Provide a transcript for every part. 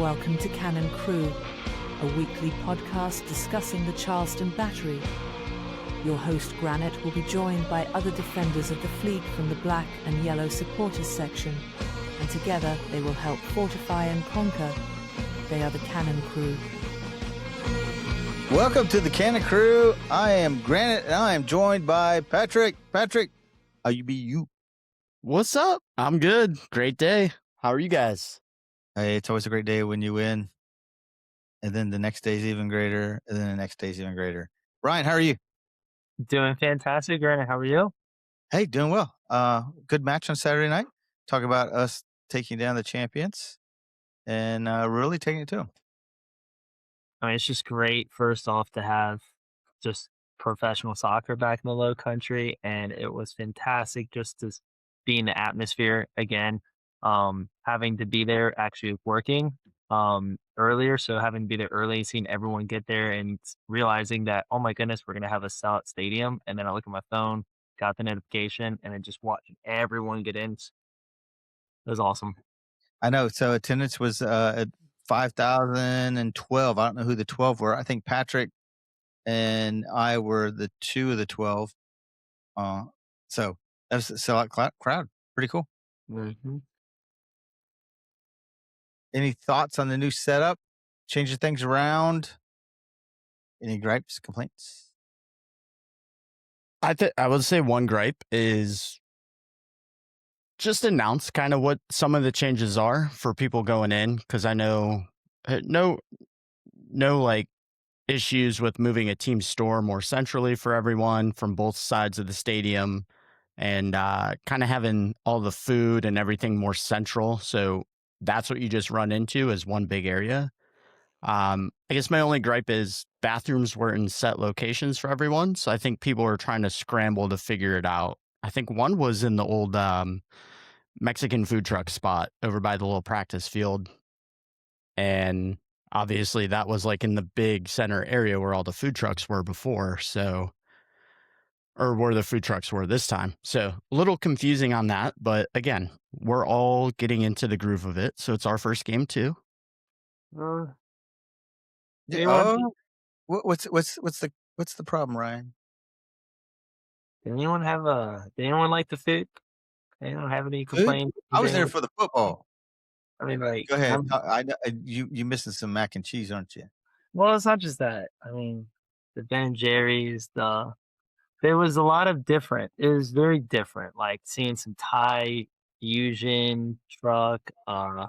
welcome to Cannon Crüe, a weekly podcast discussing the Charleston Battery. Your host Granit will be joined by other defenders of the fleet from the black and yellow supporters section, and together they will help fortify and conquer. They are the Cannon Crüe. Welcome to the Cannon Crüe. I am Granit, and I am joined by Patrick. Patrick, how you be you? What's up? I'm good. Great day. How are you guys? Hey, it's always a great day when you win, and then the next day's even greater, and then the next day's even greater. Ryan, how are you? Doing fantastic, Granit. How are you? Hey, doing well. Good match on Saturday night. Talk about us taking down the champions and really taking it to them. I mean, it's just great, first off, to have just professional soccer back in the Low Country, and it was fantastic just to be in the atmosphere again. Having to be there, actually working earlier, so having to be there early, seeing everyone get there, and realizing that, oh my goodness, we're gonna have a sellout stadium. And then I look at my phone, got the notification, and then just watching everyone get in. It was awesome. I know. So attendance was at 5,012. I don't know who the 12 were. I think Patrick and I were the two of the 12. So that was a sellout crowd. Pretty cool. Mm-hmm. Any thoughts on the new setup? Changing things around? Any gripes, complaints? I would say one gripe is just announce kind of what some of the changes are for people going in, because I know no like issues with moving a team store more centrally for everyone from both sides of the stadium, and kind of having all the food and everything more central. So that's what you just run into is one big area. I guess my only gripe is bathrooms weren't in set locations for everyone. So I think people are trying to scramble to figure it out. I think one was in the old Mexican food truck spot over by the little practice field. And obviously that was like in the big center area where all the food trucks were before. So, or where the food trucks were this time. So a little confusing on that, but again, we're all getting into the groove of it. So it's our first game too. What's the problem, Ryan? Did anyone like the food? Anyone have any complaints? I was there for the football. I mean, like, Go ahead. You missing some mac and cheese, aren't you? well, it's not just that. I mean, the Ben & Jerry's, there was a lot of different. It was very different. Like seeing some Thai fusion truck. I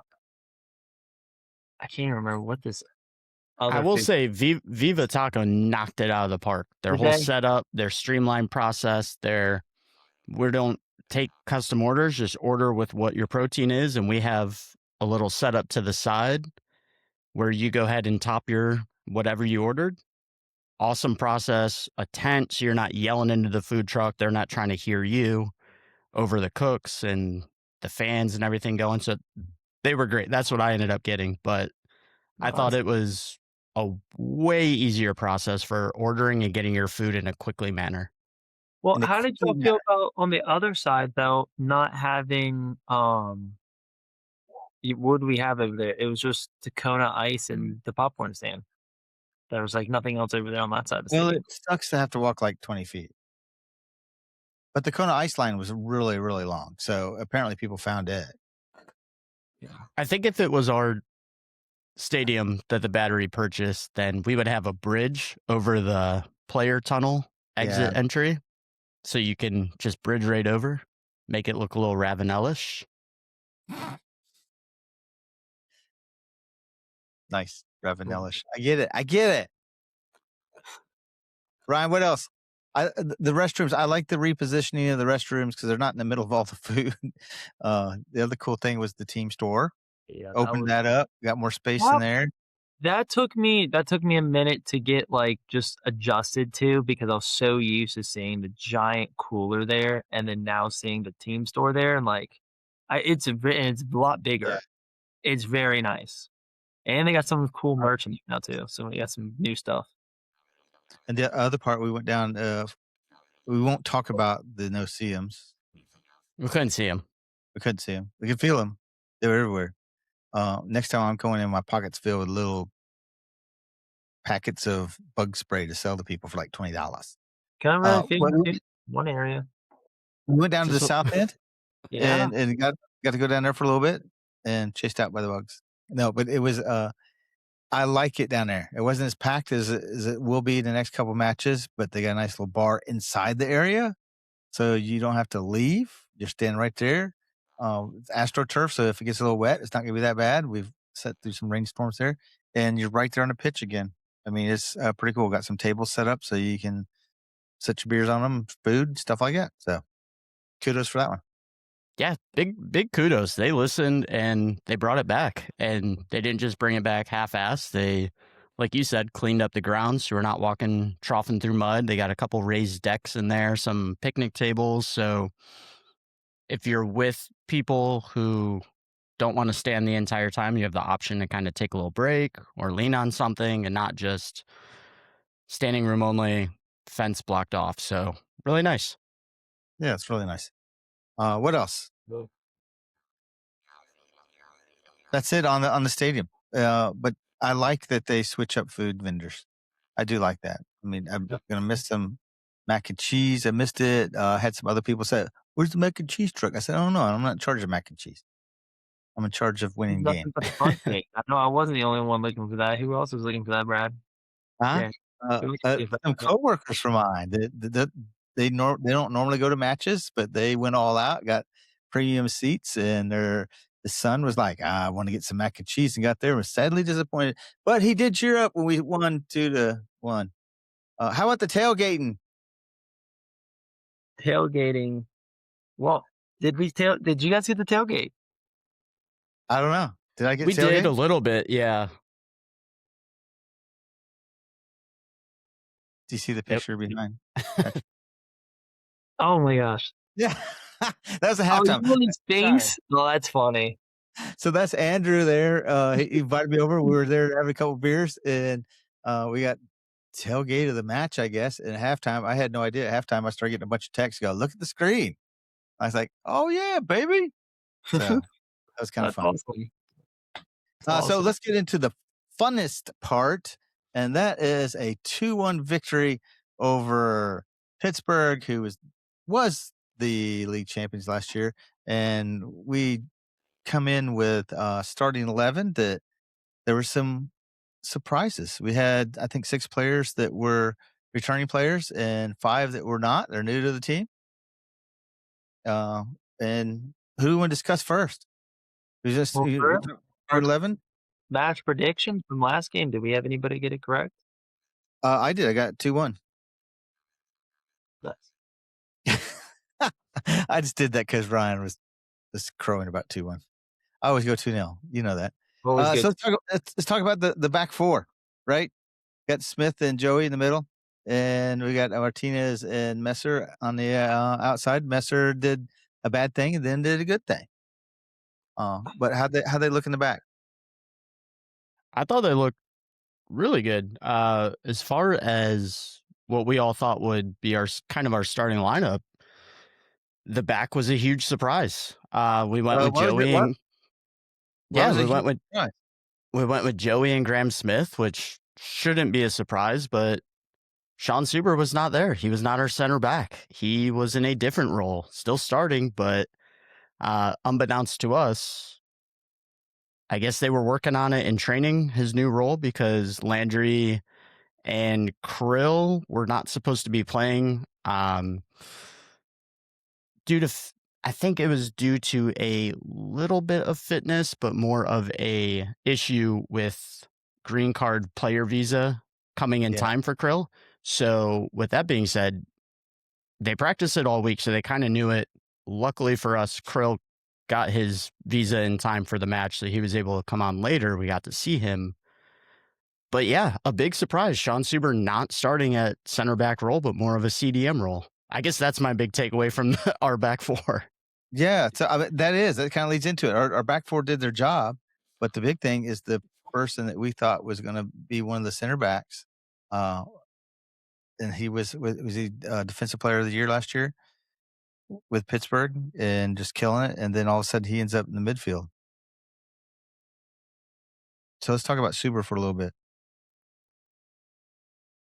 can't remember what this. I will say Viva Taco knocked it out of the park. Their whole setup, their streamlined process, we don't take custom orders, just order with what your protein is. And we have a little setup to the side where you go ahead and top your whatever you ordered. Awesome process, a tent, so you're not yelling into the food truck. They're not trying to hear you over the cooks and the fans and everything going. So they were great. That's what I ended up getting. But I thought it was a way easier process for ordering and getting your food in a quickly manner. Well, how did you feel about on the other side though, not having what do we have over there? It was just Tacona ice and the popcorn stand. There was like nothing else over there on that side of the Well, stadium. it sucks to have to walk like 20 feet. But the Kona ice line was really, really long. So apparently people found it. Yeah. I think if it was our stadium that the Battery purchased, then we would have a bridge over the player tunnel exit entry. So you can just bridge right over, make it look a little Ravenelish. Nice. Ravenelish. I get it. Ryan, what else? The restrooms. I like the repositioning of the restrooms because they're not in the middle of all the food. The other cool thing was the team store. Yeah, Opened that up. Got more space in there. That took me a minute to get like just adjusted to, because I was so used to seeing the giant cooler there, and then now seeing the team store there, and like it's a lot bigger. Yeah. It's very nice. And they got some cool merch in now too. So we got some new stuff. And the other part, we went down. We won't talk about the no-see-ums. We couldn't see them. We couldn't see them. We could feel them. They were everywhere. Next time I'm going in, my pockets filled with little packets of bug spray to sell to people for like $20. Kind of really But feel one area. we went down to the Just south end Yeah. and got to go down there for a little bit and chased out by the bugs. No, but it was I like it down there. It wasn't as packed as it will be the next couple matches, but they got a nice little bar inside the area, so you don't have to leave. You're standing right there. It's AstroTurf, so if it gets a little wet, it's not going to be that bad. We've set through some rainstorms there, and you're right there on the pitch again. I mean, it's pretty cool. Got some tables set up so you can set your beers on them, food, stuff like that. So kudos for that one. Yeah, big kudos. They listened and they brought it back, and they didn't just bring it back half-assed. They, like you said, cleaned up the grounds, so we're not troughing through mud. They got a couple raised decks in there, some picnic tables. So if you're with people who don't want to stand the entire time, you have the option to kind of take a little break or lean on something and not just standing room only, fence blocked off. So really nice. Yeah, it's really nice. What else? That's it on the stadium. But I like that they switch up food vendors. I do like that. I mean, I'm gonna miss some mac and cheese. I missed it. Had some other people say, "Where's the mac and cheese truck?" I said, "I don't know. I'm not in charge of mac and cheese. I'm in charge of winning game." Nothing but a fun cake. I know I wasn't the only one looking for that. Who else was looking for that, Brad? Huh? Yeah. Who was looking for Some that? coworkers from mine. They don't normally go to matches, but they went all out, got premium seats, and the son was like, "I want to get some mac and cheese," and got there and was sadly disappointed. But he did cheer up when we won 2-1. How about the tailgating? Tailgating. Well, did you guys get the tailgate? I don't know. Did I get We tailgate? did a little bit, yeah. Do you see the picture behind? Oh my gosh. Yeah. That was a Oh, halftime. you really Sorry. things? Well, that's funny. So that's Andrew there. He invited me over. We were there having a couple beers, and we got tailgate of the match, I guess. And at halftime, I had no idea. At halftime, I started getting a bunch of texts. Go, look at the screen. I was like, "Oh yeah, baby!" So that was kind of That's fun. awesome. So awesome. let's get into the funnest part, and that is a 2-1 victory over Pittsburgh, who was the league champions last year, and we come in with starting 11 that there were some surprises. We had, I think, 6 players that were returning players and 5 that were not. They're new to the team. And who do you want to discuss first? Who's just Well, first, our 11? match prediction from last game. Did we have anybody get it correct? I did. I got 2-1. Nice. I just did that because Ryan was crowing about 2-1. I always go 2-0. You know that. Always good. So let's talk about the back four, right? Got Smith and Joey in the middle, and we got Martinez and Messer on the outside. Messer did a bad thing and then did a good thing. But how they look in the back? I thought they looked really good. As far as what we all thought would be our starting lineup, the back was a huge surprise. We went with Joey and we went with Joey and Graham Smith, which shouldn't be a surprise, but Sean Suber was not there. He was not our center back. He was in a different role, still starting, but unbeknownst to us, I guess they were working on it in training, his new role, because Landry and Crüe were not supposed to be playing due to, I think it was due to a little bit of fitness, but more of a issue with green card player visa coming in time for Crüe. So with that being said, they practiced it all week, so they kind of knew it. Luckily for us, Crüe got his visa in time for the match, so he was able to come on later. We got to see him. But yeah, a big surprise. Sean Suber not starting at center back role, but more of a CDM role. I guess that's my big takeaway from our back four. Yeah, so that kind of leads into it. Our back four did their job, but the big thing is the person that we thought was going to be one of the center backs, and he was he defensive player of the year last year with Pittsburgh and just killing it. And then all of a sudden he ends up in the midfield. So let's talk about Super for a little bit.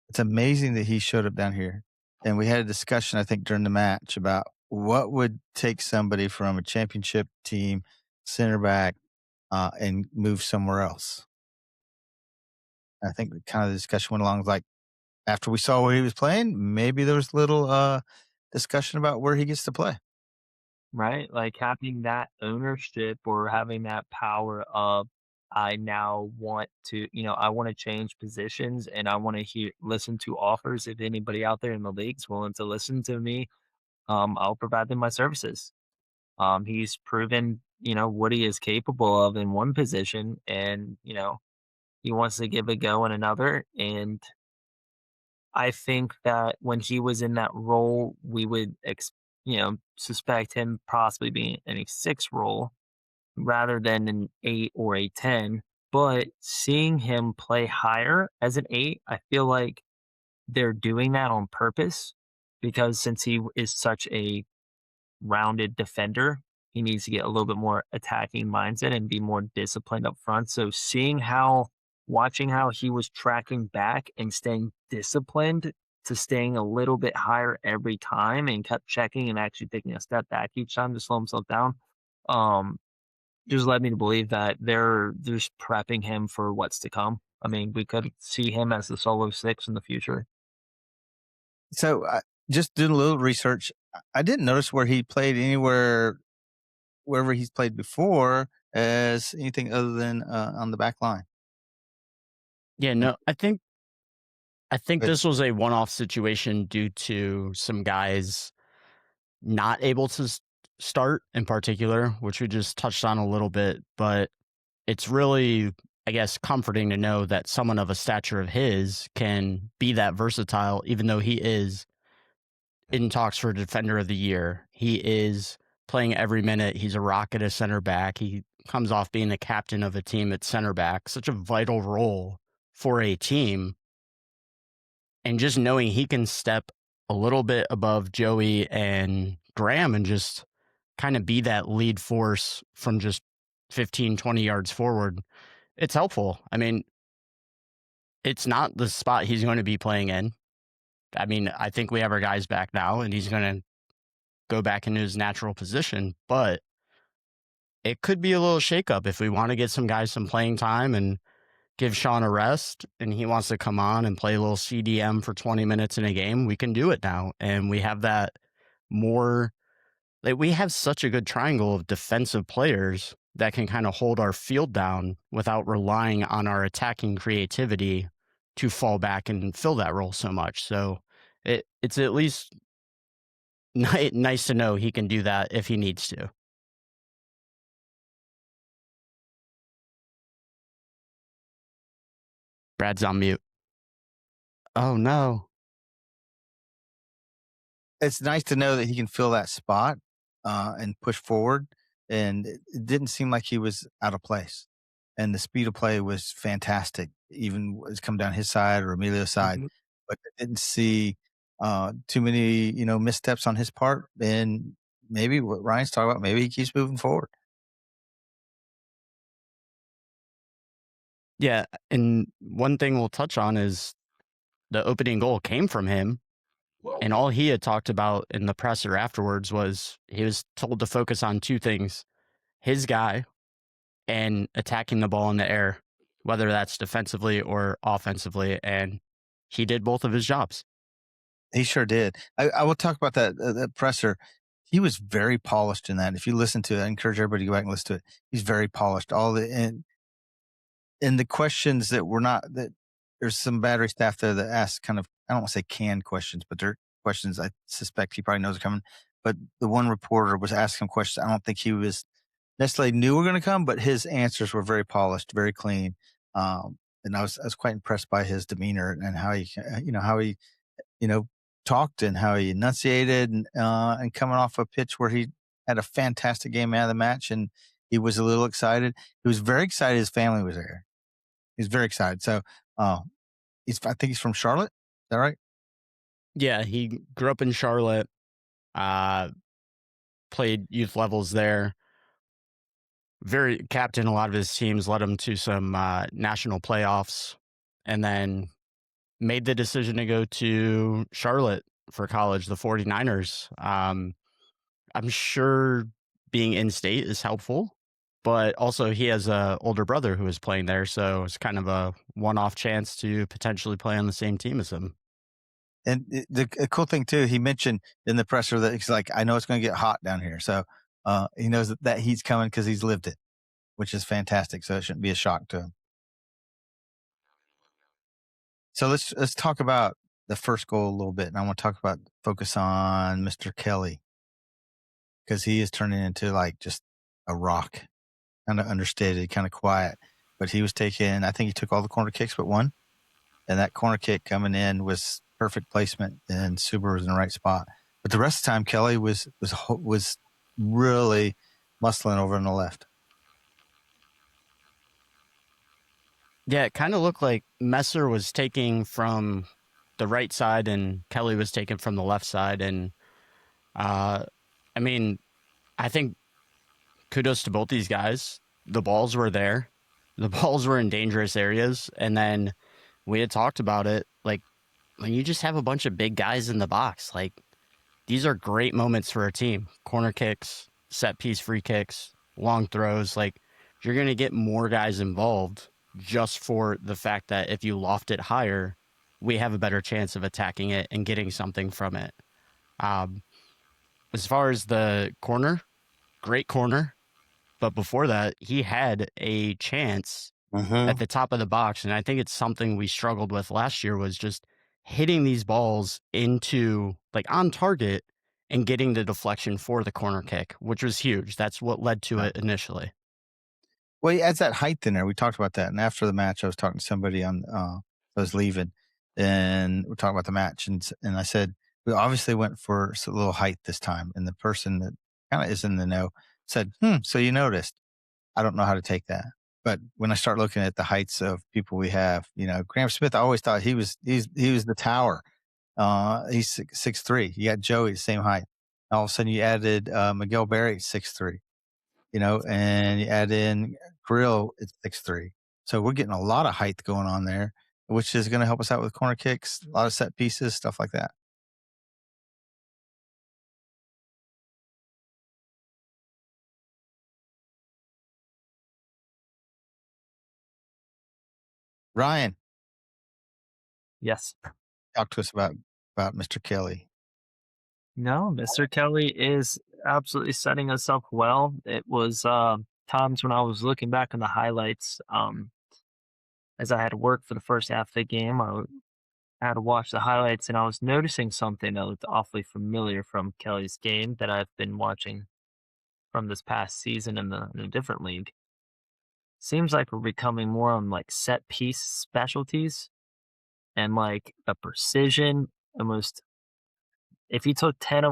It's amazing that he showed up down here. And we had a discussion, I think, during the match about what would take somebody from a championship team, center back, and move somewhere else. I think kind of the discussion went along like after we saw where he was playing, maybe there was little discussion about where he gets to play. Right? Like having that ownership or having that power of I now want to, I want to change positions and I want to listen to offers. If anybody out there in the league's willing to listen to me, I'll provide them my services. He's proven, what he is capable of in one position and, he wants to give a go in another. And I think that when he was in that role, we would, suspect him possibly being in a six role rather than an eight or a 10. But seeing him play higher as an eight, I feel like they're doing that on purpose because since he is such a rounded defender, he needs to get a little bit more attacking mindset and be more disciplined up front. So watching how he was tracking back and staying disciplined to staying a little bit higher every time and kept checking and actually taking a step back each time to slow himself down. Um, just led me to believe that they're just prepping him for what's to come. I mean, we could see him as the solo six in the future. So I just did a little research. I didn't notice where he played wherever he's played before as anything other than on the back line. Yeah, no, I think But this was a one-off situation due to some guys not able to start in particular, which we just touched on a little bit, but it's really, I guess, comforting to know that someone of a stature of his can be that versatile, even though he is in talks for Defender of the Year. He is playing every minute. He's a rocket as center back. He comes off being the captain of a team at center back, such a vital role for a team. And just knowing he can step a little bit above Joey and Graham and just kind of be that lead force from just 15, 20 yards forward, it's helpful. I mean, it's not the spot he's going to be playing in. I mean, I think we have our guys back now and he's going to go back into his natural position, but it could be a little shakeup if we want to get some guys some playing time and give Sean a rest and he wants to come on and play a little CDM for 20 minutes in a game. We can do it now. And we have that more, like, we have such a good triangle of defensive players that can kind of hold our field down without relying on our attacking creativity to fall back and fill that role so much. So it's at least nice to know he can do that if he needs to. Brad's on mute. Oh no. it's nice to know that he can fill that spot and push forward. And it didn't seem like he was out of place. And the speed of play was fantastic, even as come down his side or Emilio's side. Mhm. But I didn't see too many, missteps on his part. And maybe what Ryan's talking about, maybe he keeps moving forward. Yeah. And one thing we'll touch on is the opening goal came from him. And all he had talked about in the presser afterwards was he was told to focus on two things: his guy and attacking the ball in the air, whether that's defensively or offensively. And he did both of his jobs. He sure did. I will talk about that presser. He was very polished in that. If you listen to it, I encourage everybody to go back and listen to it. He's very polished. And the questions that were not that there's some battery staff there that ask kind of, I don't want to say canned questions, but they're questions I suspect he probably knows are coming. But the one reporter was asking questions. I don't think he was necessarily knew were going to come, but his answers were very polished, very clean. And I was quite impressed by his demeanor and how he talked and how he enunciated and coming off a pitch where he had a fantastic game out of the match and he was a little excited. He was very excited his family was there. He's very excited. So I think he's from Charlotte. Is that right? Yeah, he grew up in Charlotte, played youth levels there. very captain a lot of his teams, led him to some national playoffs, and then made the decision to go to Charlotte for college, the 49ers. I'm sure being in state is helpful, but also he has a older brother who is playing there, so it's kind of a one-off chance to potentially play on the same team as him. And the cool thing too, he mentioned in the presser that he's like, I know it's going to get hot down here. So he knows that heat's coming because he's lived it, which is fantastic. So it shouldn't be a shock to him. So let's talk about the first goal a little bit. And I want to focus on Mr. Kelly, because he is turning into like just a rock, kind of understated, kind of quiet. But he was I think he took all the corner kicks but one. And that corner kick coming in was perfect placement, and Suber was in the right spot. But the rest of the time, Kelly was really muscling over on the left. Yeah, it kind of looked like Messer was taking from the right side and Kelly was taking from the left side. And I mean, I think kudos to both these guys. The balls were there. The balls were in dangerous areas. And then we had talked about it. Like, when you just have a bunch of big guys in the box, like, these are great moments for a team. Corner kicks, set piece free kicks, long throws. Like, you're going to get more guys involved just for the fact that if you loft it higher, we have a better chance of attacking it and getting something from it. As far as the corner, great corner. But before that, he had a chance at the top of the box. And I think it's something we struggled with last year, was just hitting these balls into, like, on target and getting the deflection for the corner kick, which was huge. That's what led to it initially. Well, he adds that height in there. We talked about that. And after the match, I was talking to somebody I was leaving, and we're talking about the match. And I said, we obviously went for a little height this time. And the person that kind of is in the know said, so you noticed. I don't know how to take that. But when I start looking at the heights of people we have, Graham Smith, I always thought he was the tower. He's 6'3". You got Joey the same height. All of a sudden you added Miguel Berry 6'3", and you add in Crüe at 6'3". So we're getting a lot of height going on there, which is going to help us out with corner kicks, a lot of set pieces, stuff like that. Ryan, Yes. talk to us about Mr. Kelly. No, Mr. Kelly is absolutely setting us up well. It was times when I was looking back on the highlights, as I had to work for the first half of the game, I had to watch the highlights, and I was noticing something that looked awfully familiar from Kelly's game that I've been watching from this past season in a different league. Seems like we're becoming more on like set piece specialties and like a precision, almost. If he took 10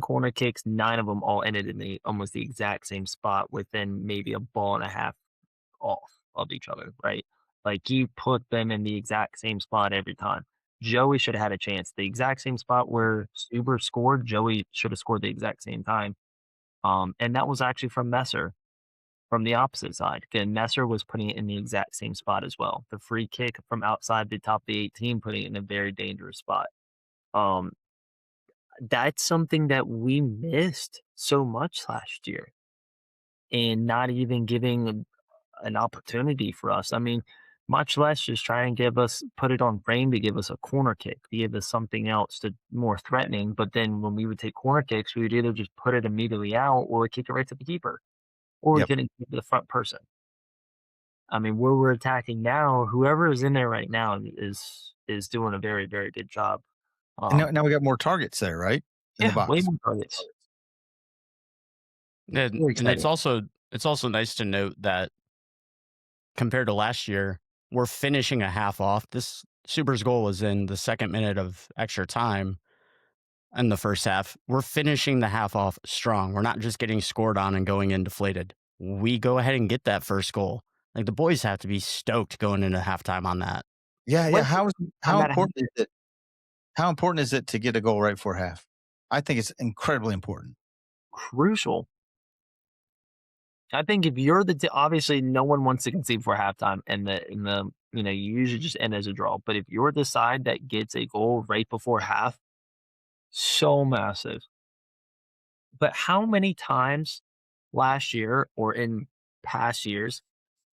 corner kicks, 9 of them all ended in almost the exact same spot within maybe a ball and a half off of each other, right? Like, you put them in the exact same spot every time. Joey should have had a chance. The exact same spot where Suber scored, Joey should have scored the exact same time. And that was actually from Messer, from the opposite side. Again, Messer was putting it in the exact same spot as well. The free kick from outside the top of the 18, putting it in a very dangerous spot. That's something that we missed so much last year, and not even giving an opportunity for us. I mean, much less just try and put it on frame to give us a corner kick, to give us something else to more threatening. But then when we would take corner kicks, we would either just put it immediately out or kick it right to the keeper, or we Yep. couldn't keep the front person. I mean, where we're attacking now, whoever is in there right now is doing a very, very good job. And now we got more targets there, right? In the box. Way more targets. And it's also nice to note that compared to last year, we're finishing a half off. This Super's goal was in the second minute of extra time in the first half. We're finishing the half off strong. We're not just getting scored on and going in deflated. We go ahead and get that first goal. Like, the boys have to be stoked going into halftime on that. Yeah. How that important is it? How important is it to get a goal right before half? I think it's incredibly important. Crucial. I think if you're obviously no one wants to concede before halftime, and the you usually just end as a draw. But if you're the side that gets a goal right before half, so massive. But how many times last year or in past years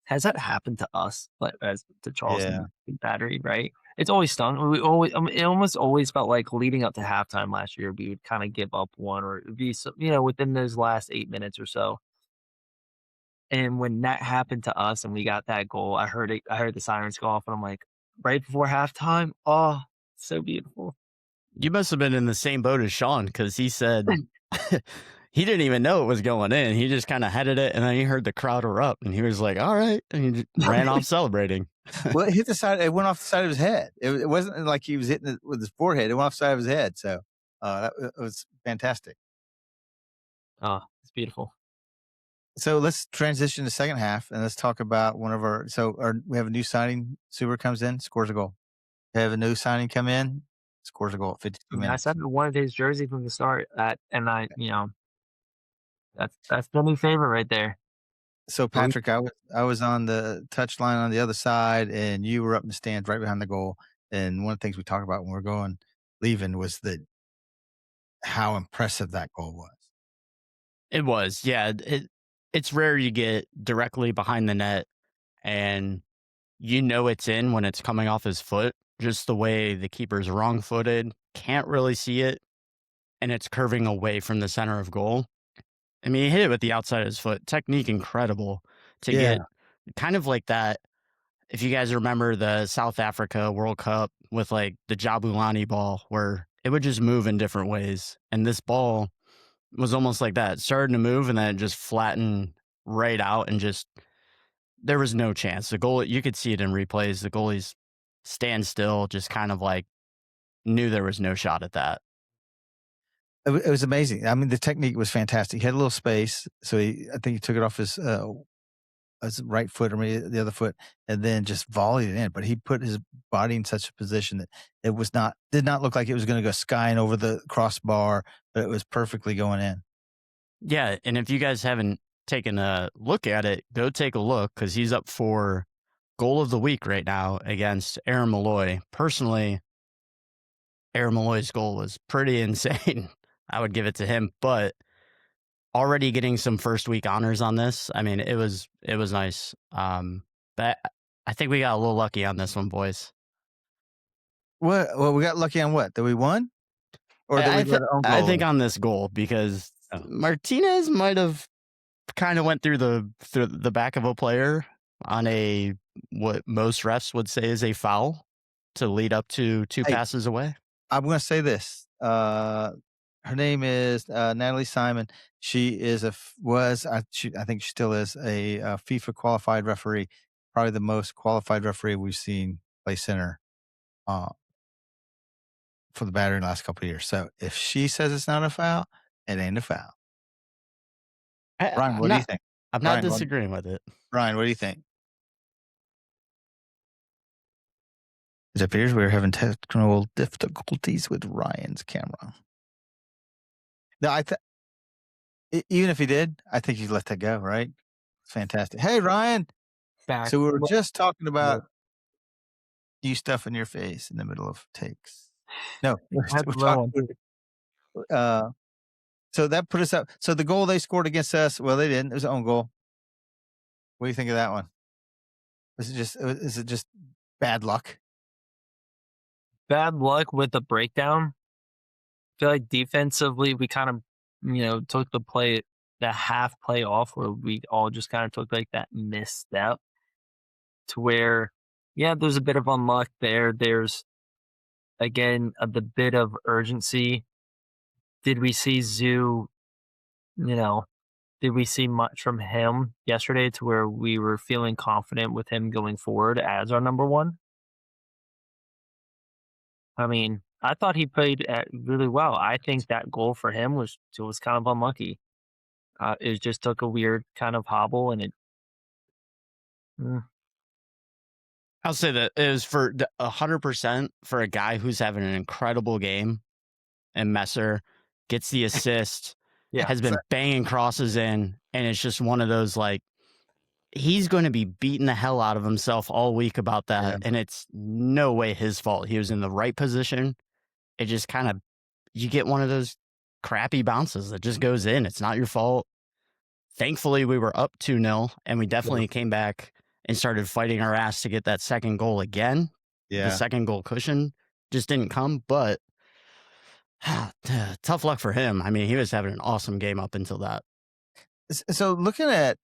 has that happened to us, like as the Yeah. Charleston Battery, right? It's always stung. It almost always felt like leading up to halftime last year, we would kind of give up one or it'd be within those last 8 minutes or so. And when that happened to us and we got that goal, I heard it. I heard the sirens go off, and I'm like, right before halftime. Oh, so beautiful. You must have been in the same boat as Sean, because he said he didn't even know it was going in. He just kind of headed it, and then he heard the crowd erupt, and he was like, "All right," and he just ran off celebrating. Well, it hit the side. It went off the side of his head. It wasn't like he was hitting it with his forehead. It went off the side of his head. So it was fantastic. Oh, it's beautiful. So let's transition to second half and let's talk about one of our. We have a new signing. Suber comes in, scores a goal. We have a new signing come in, scores a goal at 52 I minutes. said I wanted his jersey from the start. That's the new favorite right there. So Patrick, I was on the touch line on the other side, and you were up in the stands right behind the goal. And one of the things we talked about when we were leaving was how impressive that goal was. It was, yeah. It's rare you get directly behind the net, and it's in when it's coming off his foot. Just the way the keeper's wrong-footed, can't really see it, and it's curving away from the center of goal. I mean, he hit it with the outside of his foot. Technique incredible to get kind of like that. If you guys remember the South Africa World Cup with like the Jabulani ball, where it would just move in different ways. And this ball was almost like that. It started to move and then it just flattened right out, and just there was no chance. The goal, you could see it in replays. The goalies stand still, just kind of like knew there was no shot at that. It was amazing. I mean, the technique was fantastic. He had a little space, so I think he took it off his right foot or maybe the other foot, and then just volleyed it in. But he put his body in such a position that it did not look like it was going to go skying over the crossbar, but it was perfectly going in. Yeah, and if you guys haven't taken a look at it, go take a look, because he's up for goal of the week right now against Aaron Malloy. Personally, Aaron Malloy's goal was pretty insane. I would give it to him, but already getting some first week honors on this. I mean, it was nice. But I think we got a little lucky on this one, boys. What? Well, we got lucky on what? That we won, or that we got our own goal? I think on this goal, because Martinez might have kind of went through the back of a player on what most refs would say is a foul to lead up to two passes away. I'm going to say this. Her name is Natalie Simon. She is I think she still is a FIFA qualified referee, probably the most qualified referee we've seen play center for the Battery in the last couple of years. So if she says it's not a foul, it ain't a foul. Ryan, what do you think? I'm not disagreeing with it. Ryan, what do you think? It appears we're having technical difficulties with Ryan's camera. No, even if he did, I think he'd let that go, right? Fantastic. Hey, Ryan. Back. So we were just talking about you stuffing your face in the middle of takes. No, we're talking. So that put us up. So the goal they scored against us, well, they didn't. It was an own goal. What do you think of that one? Is it just bad luck? Bad luck with the breakdown. I feel like defensively, we kind of, took the half play off, where we all just kind of took like that misstep to where, there's a bit of unluck there. There's, again, the bit of urgency. Did we see Zoo, did we see much from him yesterday to where we were feeling confident with him going forward as our number one? I mean, I thought he played really well. I think that goal for him was kind of unlucky. It just took a weird kind of hobble, and it. I'll say that it was for 100% for a guy who's having an incredible game, and Messer gets the assist. has been banging crosses in, and it's just one of those, like, he's going to be beating the hell out of himself all week about that, and it's no way his fault. He was in the right position. It just kind of, you get one of those crappy bounces that just goes in. It's not your fault. Thankfully, we were up 2-0, and we definitely came back and started fighting our ass to get that second goal again. The second goal cushion just didn't come, but tough luck for him. I mean, he was having an awesome game up until that. So looking at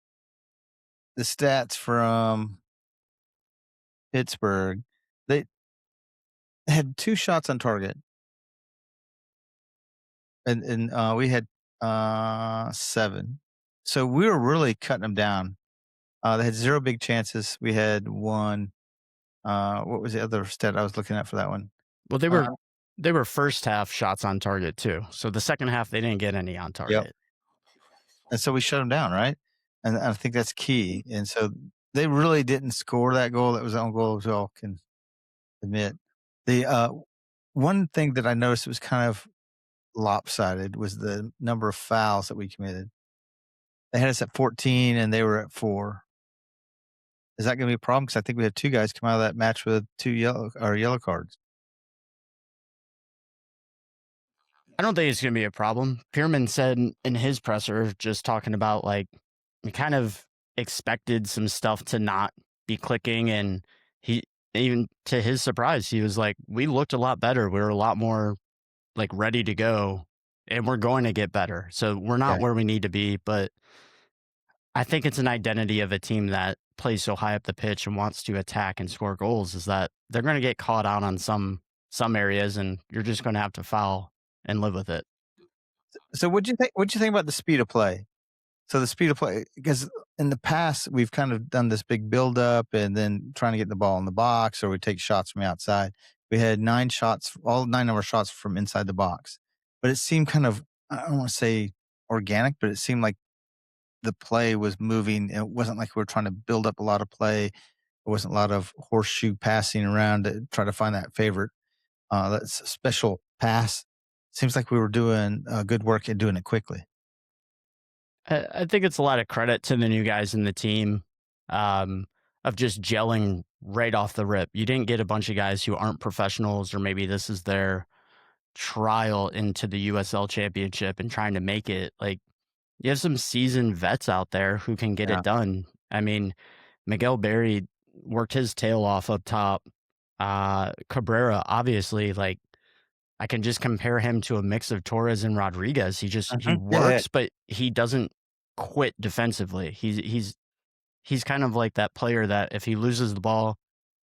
the stats from Pittsburgh, they had 2 shots on target, and we had 7. So we were really cutting them down. They had 0 big chances. We had 1. What was the other stat I was looking at for that one? Well, they were first half shots on target too. So the second half they didn't get any on target. Yep. And so we shut them down, right? And I think that's key. And so they really didn't score that goal. That was the own goal, as we all can admit. The one thing that I noticed was kind of lopsided was the number of fouls that we committed. They had us at 14 and they were at 4. Is that going to be a problem? Because I think we had 2 guys come out of that match with 2 yellow cards. I don't think it's going to be a problem. Pierman said in his presser, just talking about, like, we kind of expected some stuff to not be clicking, and he, even to his surprise, he was like, we looked a lot better. We were a lot more, like, ready to go, and we're going to get better. So we're not where we need to be, but I think it's an identity of a team that plays so high up the pitch and wants to attack and score goals, is that they're going to get caught out on some areas, and you're just going to have to foul and live with it. So what'd you think about the speed of play? So the speed of play, because in the past we've kind of done this big build up and then trying to get the ball in the box, or we take shots from the outside. We had 9 shots, all 9 of our shots from inside the box, but it seemed kind of, I don't want to say organic, but it seemed like the play was moving. It wasn't like we were trying to build up a lot of play. It wasn't a lot of horseshoe passing around to try to find that favorite, that's a special pass. Seems like we were doing good work and doing it quickly. I think it's a lot of credit to the new guys in the team, of just gelling right off the rip. You didn't get a bunch of guys who aren't professionals, or maybe this is their trial into the USL Championship and trying to make it. Like, you have some seasoned vets out there who can get it done. I mean, Miguel Berry worked his tail off up top. Cabrera, obviously, like, I can just compare him to a mix of Torres and Rodriguez. He works, but he doesn't quit defensively. He's kind of like that player that if he loses the ball,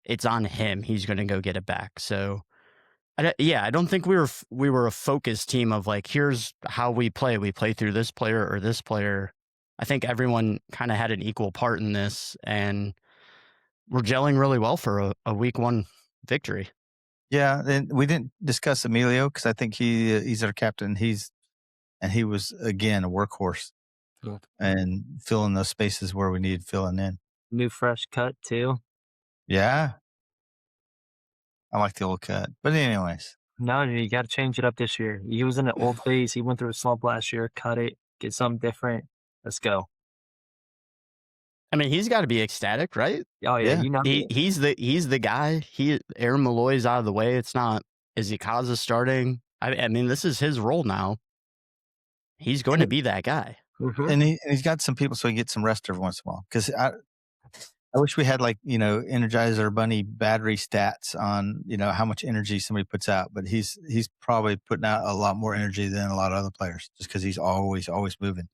it's on him. He's going to go get it back. So, I don't think we were a focused team of, like, here's how we play. We play through this player or this player. I think everyone kind of had an equal part in this, and we're gelling really well for a week 1 victory. Yeah, and we didn't discuss Emilio because I think he's our captain. He was, again, a workhorse and filling those spaces where we needed filling in. New fresh cut too. Yeah, I like the old cut. But anyways, No, you got to change it up this year. He was in the old phase. He went through a slump last year. Cut it. Get something different. Let's go. I mean, he's got to be ecstatic, right? Oh yeah, you know he's the guy. Aaron Malloy's out of the way. It's not Izikaza starting. I mean, this is his role now. He's going to be that guy. Mhm. and he's got some people so he gets some rest every once in a while. Because I wish we had, like, Energizer Bunny battery stats on how much energy somebody puts out. But he's probably putting out a lot more energy than a lot of other players, just because he's always moving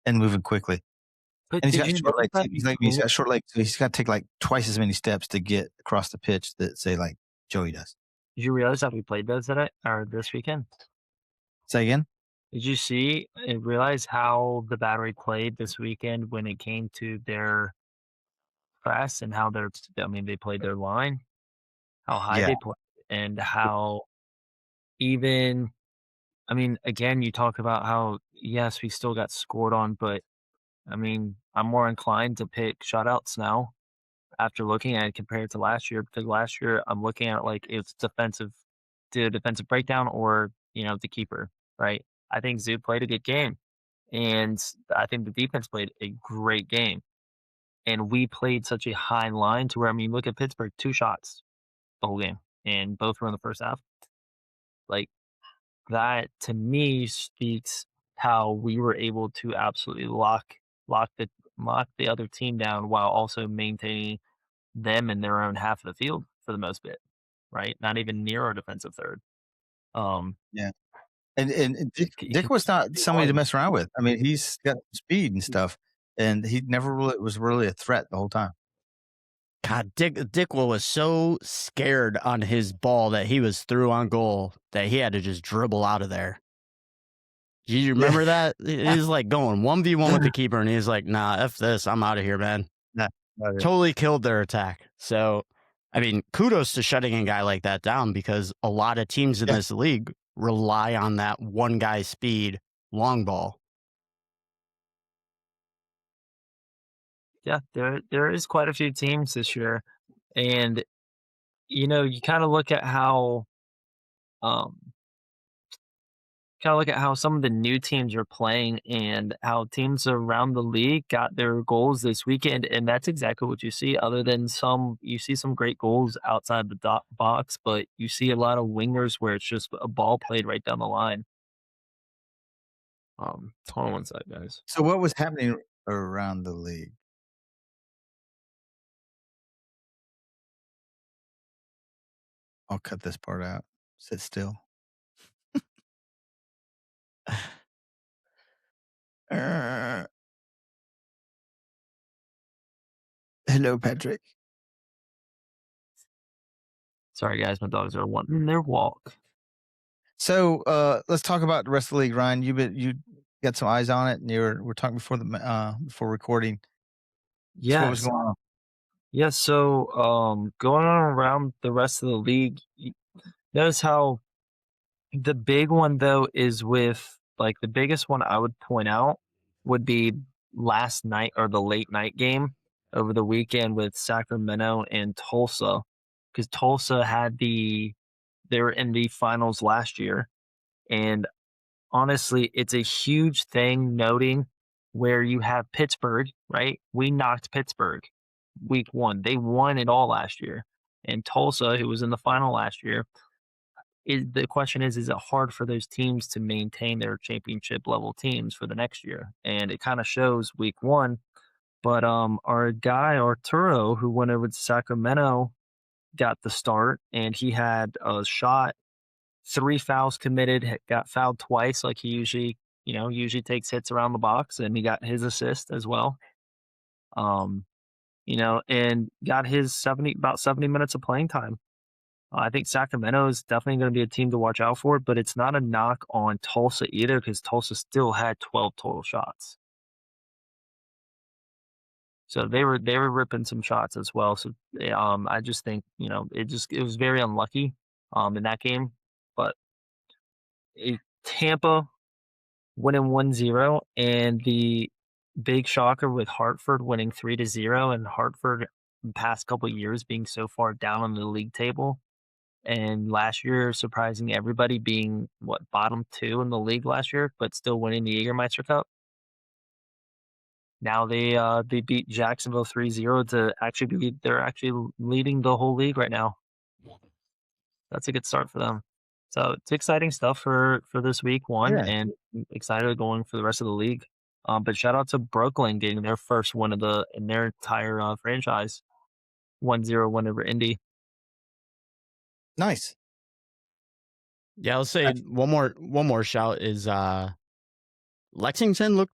and moving quickly. But And he's did got you short notice legs. that He's got short legs, so he's got to take like twice as many steps to get across the pitch that, say, like Joey does. Did you realize that we played those today or this weekend? Say again? Did you see and realize how the Battery played this weekend when it came to their press and how they played their line, how high Yeah. they played, and how even, again, you talk about how, yes, we still got scored on, but I'm more inclined to pick shutouts now after looking at it compared to last year, because last year I'm looking at it like it's defensive breakdown or, the keeper, right? I think Zoo played a good game. And I think the defense played a great game. And we played such a high line to where, I mean, look at Pittsburgh, 2 shots the whole game, and both were in the first half. Like, that to me speaks how we were able to absolutely lock the lock the other team down while also maintaining them in their own half of the field for the most bit, right? Not even near our defensive third. Um, Yeah. And Dick, you Dick can was not keep somebody to going. mess around with. I mean, he's got speed and stuff, and he never really was really a threat the whole time. God, Dick was so scared on his ball that he was through on goal that he had to just dribble out of there. Do you remember that? He's like going 1v1 with the keeper, and he's like, nah, F this. I'm out of here, man. Nah, Totally killed their attack. So, I mean, kudos to shutting a guy like that down, because a lot of teams in Yeah. this league rely on that one guy's speed long ball. Yeah, there is quite a few teams this year, and you know, you kind of look at how um some of the new teams are playing and how teams around the league got their goals this weekend, and that's exactly what you see. Other than you see some great goals outside the box, but you see a lot of wingers where it's just a ball played right down the line. Hold on one sec, guys. So what was happening around the league? I'll cut this part out. Sit still. Hello, Patrick. Sorry, guys, my dogs are wanting their walk. So let's talk about the rest of the league, Ryan. You got some eyes on it, and we're talking before recording. So what was Yes. going on? Yeah, so going on around the rest of the league, notice how the big one though is with like the biggest one I would point out would be last night or the late night game over the weekend with Sacramento and Tulsa, because Tulsa they were in the finals last year, and honestly, it's a huge thing noting where you have Pittsburgh, right? We knocked Pittsburgh week 1. They won it all last year. And Tulsa, who was in the final last year, the question is it hard for those teams to maintain their championship level teams for the next year? And it kind of shows week 1. But our guy Arturo, who went over to Sacramento, got the start, and he had a shot, 3 fouls committed, got fouled twice, like he usually takes hits around the box, and he got his assist as well. And got his about 70 minutes of playing time. I think Sacramento is definitely going to be a team to watch out for, but it's not a knock on Tulsa either, because Tulsa still had 12 total shots. So they were ripping some shots as well. So I just think it was very unlucky in that game, but Tampa winning 1-0, and the big shocker with Hartford winning 3-0, and Hartford the past couple of years being so far down on the league table. And last year, surprising everybody, being bottom 2 in the league last year, but still winning the Jägermeister Cup. Now they beat Jacksonville 3-0 to they're actually leading the whole league right now. That's a good start for them. So it's exciting stuff for this week 1, Yeah. and excited going for the rest of the league. But shout out to Brooklyn getting their first win in their entire franchise, 1-0 win over Indy. Nice. Yeah, I'll say one more shout is Lexington looked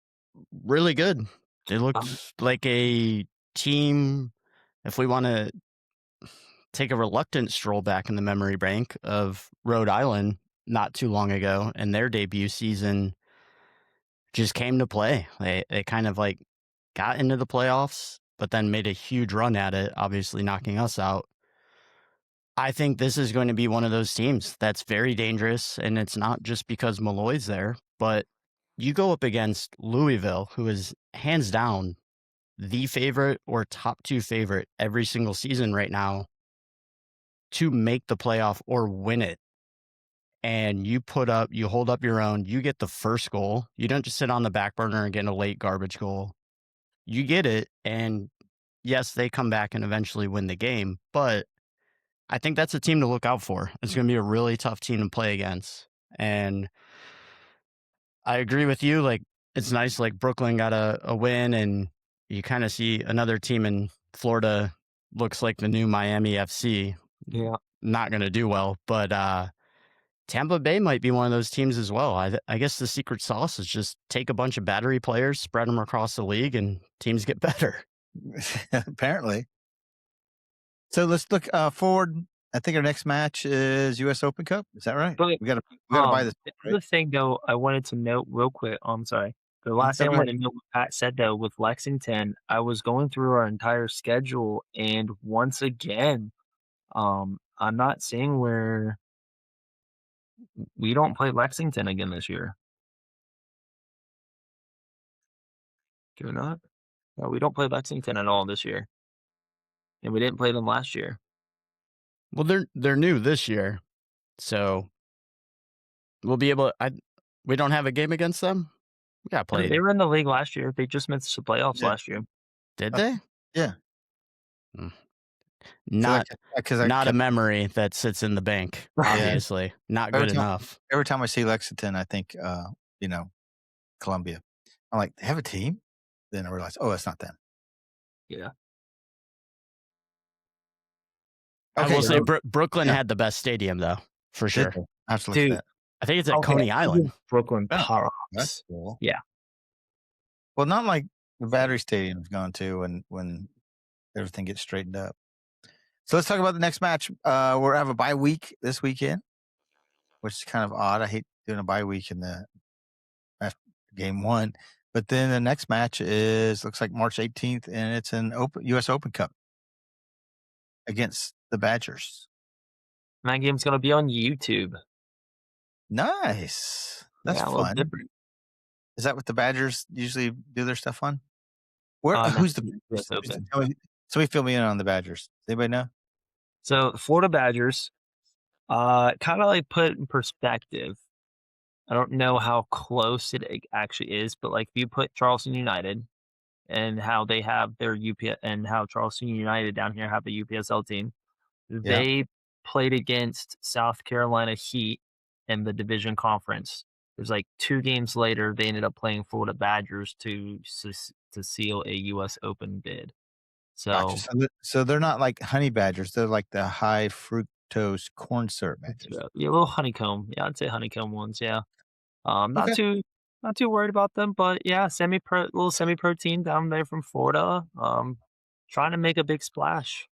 really good. They looked like a team. If we want to take a reluctant stroll back in the memory bank of Rhode Island not too long ago, and their debut season just came to play. They kind of like got into the playoffs, but then made a huge run at it, obviously knocking us out. I think this is going to be one of those teams that's very dangerous, and it's not just because Malloy's there, but you go up against Louisville, who is hands down the favorite or top 2 favorite every single season right now to make the playoff or win it. and you hold up your own, you get the first goal. You don't just sit on the back burner and get a late garbage goal. You get it, and yes, they come back and eventually win the game, but I think that's a team to look out for. It's going to be a really tough team to play against. And I agree with you. Like, it's nice, like Brooklyn got a win, and you kind of see another team in Florida looks like the new Miami FC. Yeah. Not going to do well, but Tampa Bay might be one of those teams as well. I guess the secret sauce is just take a bunch of battery players, spread them across the league, and teams get better. Apparently. So let's look forward. I think our next match is U.S. Open Cup. Is that right? But, we got to buy this. The other thing, though, I wanted to note real quick. I'm sorry. The last thing I wanted to note what Pat said, though, with Lexington, I was going through our entire schedule, and once again, I'm not seeing where we don't play Lexington again this year. Do we not? No, we don't play Lexington at all this year. And we didn't play them last year. Well, they're new this year, so we'll be able to, we don't have a game against them? We got played. They were in the league last year. They just missed the playoffs last year. Did they? Yeah. Not a memory that sits in the bank, obviously. Not good enough. Every time I see Lexington, I think, Columbia. I'm like, they have a team? Then I realize, oh, it's not them. Yeah. Okay, I will say Brooklyn had the best stadium, though, for sure. Absolutely. Dude, I think it's at Coney Island. Brooklyn Power. That's cool. Yeah. Well, not like the Battery Stadium's gone to when everything gets straightened up. So let's talk about the next match. We'll have a bye week this weekend, which is kind of odd. I hate doing a bye week in the after game one. But then the next match looks like March 18th, and it's an U.S. Open Cup against the Badgers. And that game's going to be on YouTube. Nice. That's fun. Is that what the Badgers usually do their stuff on? Who's the Somebody fill me in on the Badgers. Does anybody know? So Florida Badgers, kind of like put in perspective. I don't know how close it actually is, but like if you put Charleston United and how they have their UPS and how Charleston United down here have the UPSL team, they played against South Carolina Heat in the division conference. There's like 2 games later, they ended up playing Florida Badgers to seal a U.S. Open bid. So, gotcha. So they're not like honey badgers. They're like the high fructose corn syrup badgers. Yeah, a little honeycomb. Yeah, I'd say honeycomb ones. Yeah. Not too worried about them, but yeah, little semi-pro team down there from Florida. Trying to make a big splash.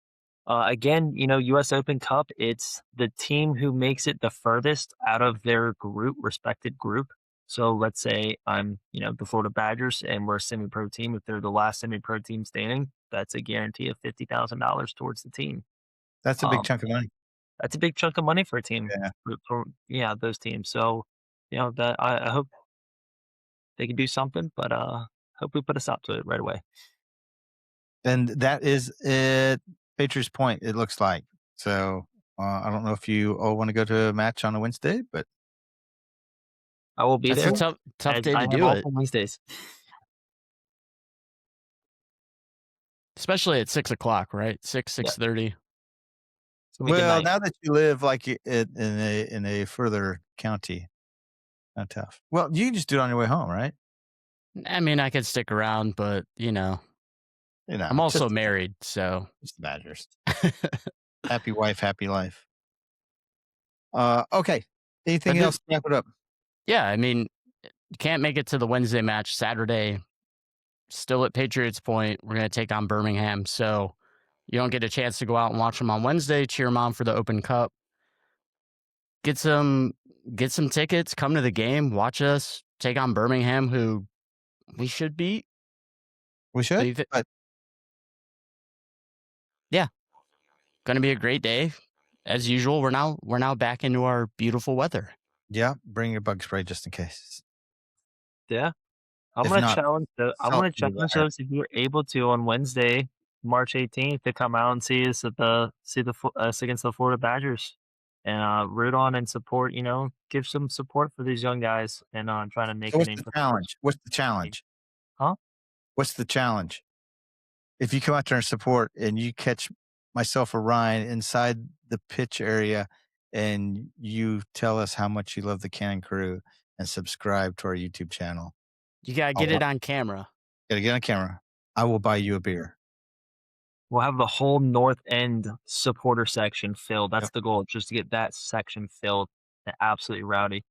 Again, U.S. Open Cup, it's the team who makes it the furthest out of their respected group. So let's say I'm, the Florida Badgers and we're a semi-pro team. If they're the last semi-pro team standing, that's a guarantee of $50,000 towards the team. That's a big chunk of money. That's a big chunk of money for a team. Yeah. Those teams. So, that I hope they can do something, but hope we put a stop to it right away. And that is it. Patriots Point, it looks like. So I don't know if you all want to go to a match on a Wednesday, but I will be there. It's a tough day to do it. On Wednesdays. Especially at 6:00, right? 6:30. Well, now that you live like in a further county, not tough. Well, you can just do it on your way home, right? I mean, I could stick around, but I'm also married, so it's the Badgers. Happy wife, happy life. Okay. Anything else to wrap it up? Yeah, I mean, you can't make it to the Wednesday match. Saturday, still at Patriots Point. We're going to take on Birmingham. So you don't get a chance to go out and watch them on Wednesday, cheer them on for the Open Cup. Get some tickets, come to the game, watch us take on Birmingham, who we should beat. We should. But yeah, going to be a great day. As usual, we're now back into our beautiful weather. Yeah, bring your bug spray just in case. Yeah, I'm going to challenge those if you're able to on Wednesday, March 18th, to come out and see us against the Florida Badgers and root on and support. Give some support for these young guys and trying to make So a what's name the for challenge? What's the challenge? Huh? What's the challenge? If you come out there and support and you catch myself or Ryan inside the pitch area and you tell us how much you love the Cannon Crew and subscribe to our YouTube channel. You gotta get it on camera. Gotta get on camera. I will buy you a beer. We'll have the whole north end supporter section filled. That's Yep. the goal, just to get that section filled and absolutely rowdy.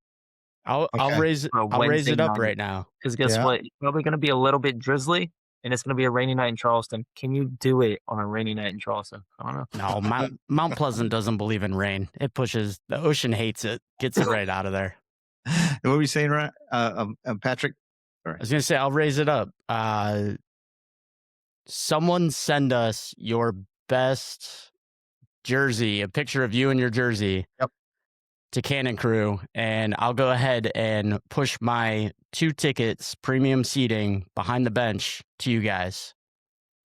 I'll Okay. raise For a I'll raise Wednesday it up night. right now. Because guess Yeah. what? It's probably going to be a little bit drizzly, and it's going to be a rainy night in Charleston. Can you do it on a rainy night in Charleston? I don't know. No, Mount Pleasant doesn't believe in rain. It pushes. The ocean hates it. Gets it right out of there. What were you saying, Ryan? Patrick? I was gonna say I'll raise it up. Someone send us your best jersey, a picture of you in your jersey. Yep. To Cannon Crew, and I'll go ahead and push my 2 tickets, premium seating behind the bench to you guys.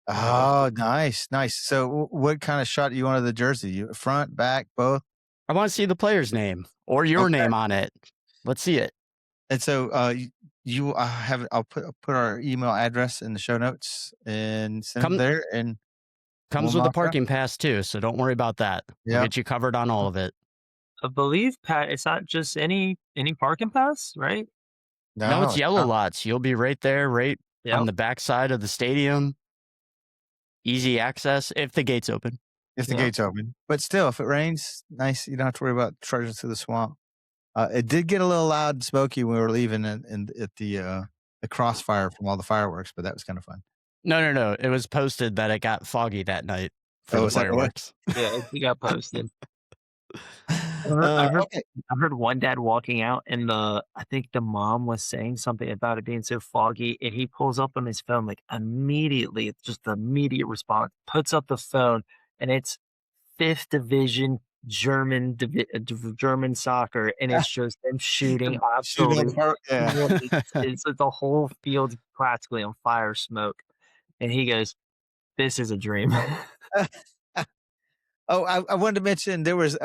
Oh, nice. So what kind of shot do you want of the jersey? Front, back, both? I want to see the player's name or your name on it. Let's see it. And so I'll put our email address in the show notes and send it there. And comes we'll with a knock it out. parking pass too, so don't worry about that. We'll Yeah. get you covered on all of it. I believe, Pat, it's not just any parking pass, right? No, it's yellow not. lots. You'll be right there, right Yep. on the backside of the stadium. Easy access if the gate's open. If the Yeah. gate's open. But still, if it rains, nice. You don't have to worry about trudging through the swamp. It did get a little loud and smoky when we were leaving at the crossfire from all the fireworks, but that was kind of fun. No. It was posted that it got foggy that night for Oh, the is that right? fireworks. Yeah, it got posted. Okay. I heard one dad walking out, and I think the mom was saying something about it being so foggy, and he pulls up on his phone like immediately. It's just the immediate response. Puts up the phone, and it's 5th Division German soccer, and it's just them shooting absolutely. Yeah. It's the whole field practically on fire, smoke, and he goes, "This is a dream." Oh, I wanted to mention there was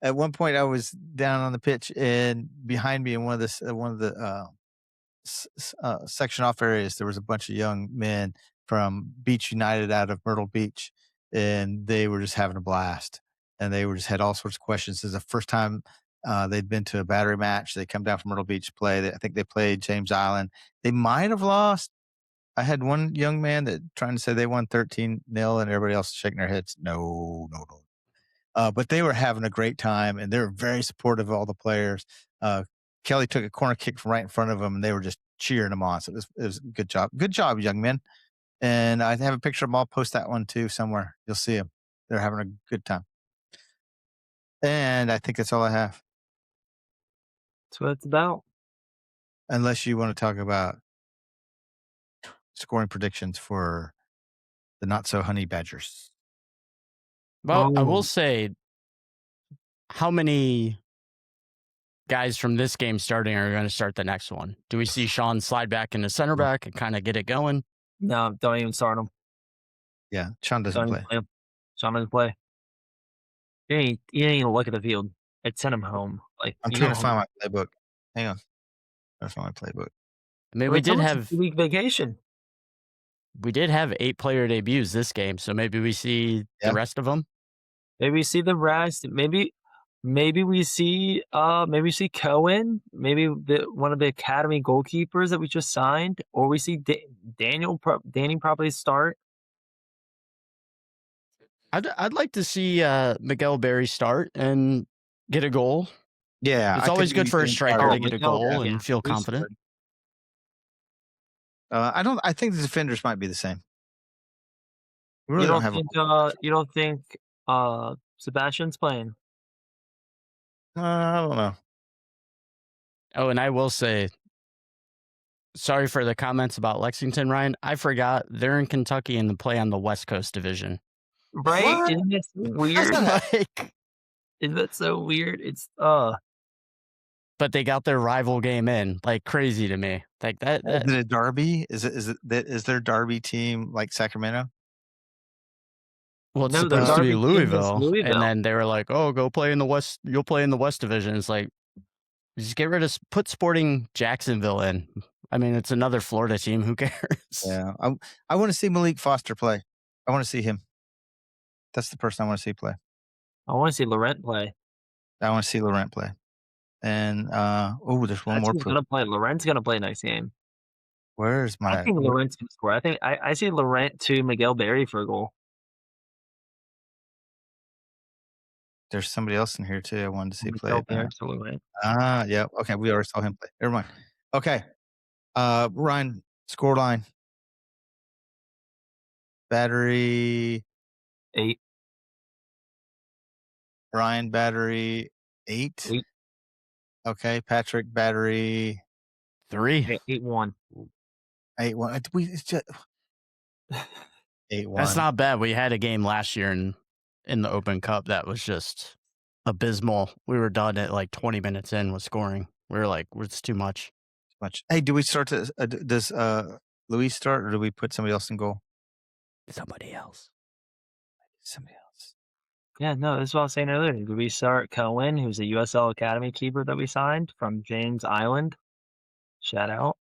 at one point I was down on the pitch and behind me in one of the section off areas there was a bunch of young men from Beach United out of Myrtle Beach, and they were just having a blast, and they were just had all sorts of questions. This is the first time they'd been to a Battery match. They come down from Myrtle Beach to play. I think they played James Island. They might have lost. I had one young man that trying to say they won 13-0 and everybody else shaking their heads. No. But they were having a great time, and they were very supportive of all the players. Kelly took a corner kick from right in front of them, and they were just cheering them on. So it was a good job. Good job, young men. And I have a picture of them. I'll post that one too somewhere. You'll see them. They're having a good time. And I think that's all I have. That's what it's about. Unless you want to talk about scoring predictions for the Not So Honey Badgers. Well, I Oh. will say, how many guys from this game starting are going to start the next one? Do we see Sean slide back into center back and kind of get it going? No, don't even start him. Yeah, Sean doesn't Don't play. even play him. Sean doesn't play. You ain't even look at the field. I'd send him home. Like I'm trying to find my playbook. Hang on. I'm trying to find my playbook. I mean, we did have 2-week vacation. 8 player debuts this game, so maybe we see the rest of them. Maybe we see the rest. Maybe we see Cohen. Maybe one of the academy goalkeepers that we just signed, or we see Danny probably start. I'd like to see Miguel Berry start and get a goal. Yeah, It's always good for a striker to get a goal and feel confident. I think the defenders might be the same. We really You don't think Sebastian's playing? I don't know. Oh, and I will say, sorry for the comments about Lexington, Ryan. I forgot they're in Kentucky and they play on the West Coast Division. Right? What? Isn't that weird? Like, Isn't that so weird? It's but they got their rival game in, like crazy to me. Like that. Is it a derby? Is their derby team like Sacramento? Well, it's No, the supposed to be Derby team is Louisville, Louisville. and then they were like, "Oh, go play in the West. You'll play in the West Division." It's like, just get rid of put Sporting Jacksonville in. I mean, it's another Florida team. Who cares? Yeah, I want to see Malik Foster play. I want to see him. That's the person I want to see play. I want to see Laurent play. I want to see Laurent play. And there's one more. Gonna play. Laurent's gonna play next game. Where's my? I think Laurent's gonna score. I think I see Laurent to Miguel Berry for a goal. There's somebody else in here too. I wanted to see play. Miguel Berry to Laurent. Yeah. Okay, we already saw him play. Never mind. Okay. Ryan, scoreline. Battery 8. Ryan, Battery 8. 8. Okay, Patrick, Battery 3. 8-1. 8-1. It's just 8-1. That's not bad. We had a game last year in the Open Cup that was just abysmal. We were done at like 20 minutes in with scoring. We were like, it's too much. Hey, do we start to does Luis start, or do we put somebody else in goal? Somebody else. Yeah, no, this is what I was saying earlier. Do we start Cohen, who's a USL Academy keeper that we signed from James Island? Shout out.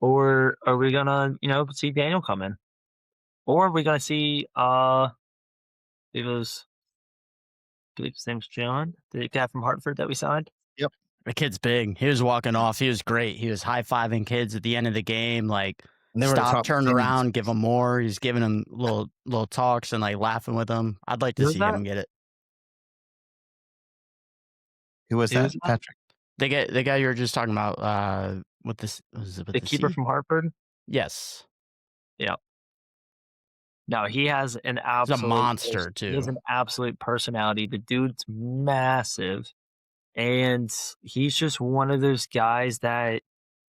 Or are we gonna, see Daniel come in? Or are we gonna see I believe his name's John, the guy from Hartford that we signed? Yep. The kid's big. He was walking off. He was great. He was high-fiving kids at the end of the game, like stop, turn around, give them more. He's giving them little talks and like laughing with them. I'd like to see him get it. Who was that? Patrick. The guy you were just talking about. What this was it? The keeper from Hartford. Yes. Yeah. No, he has an absolute. He's a monster too. He has an absolute personality. The dude's massive, and he's just one of those guys that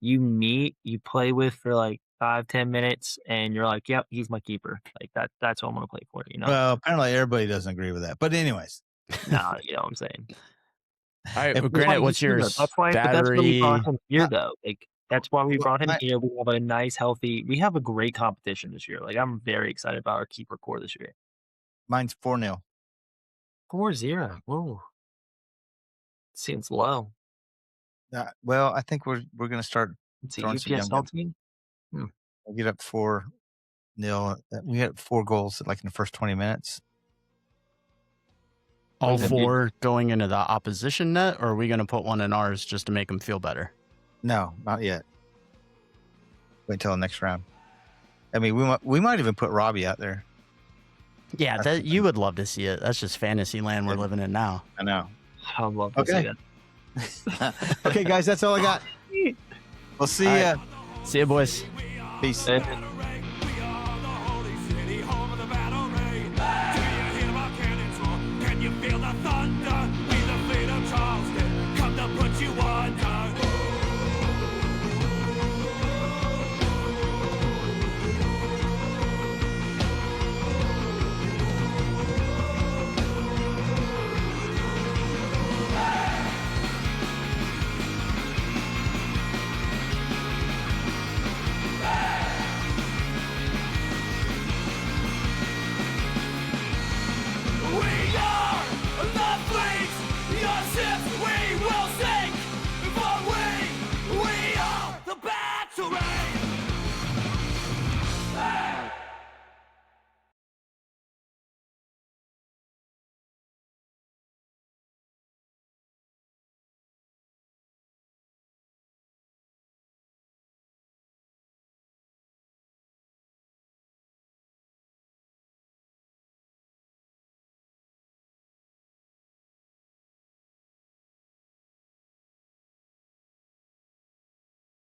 you meet, you play with for like 5-10 minutes, and you're like, "Yep, he's my keeper." Like that. That's what I'm gonna play for. Well, apparently everybody doesn't agree with that, but anyways. No, you know what I'm saying. All right, Granit, what's yours? That's why we brought him here, though. Like that's why we brought him here. We have a nice, healthy. We have a great competition this year. Like I'm very excited about our keeper core this year. Mine's 4-0. 4-0. Whoa, seems low. Well, I think we're gonna start. It's a UPSL team. We'll get up 4-0. We had 4 goals like in the first 20 minutes. All 4 going into the opposition net, or are we going to put one in ours just to make them feel better? No, not yet. Wait until the next round. I mean, we might even put Robbie out there. Yeah, you would love to see it. That's just fantasy land we're living in now. I know. I'd love to see it. Okay, guys, that's all I got. We'll see ya. See ya, boys. Peace.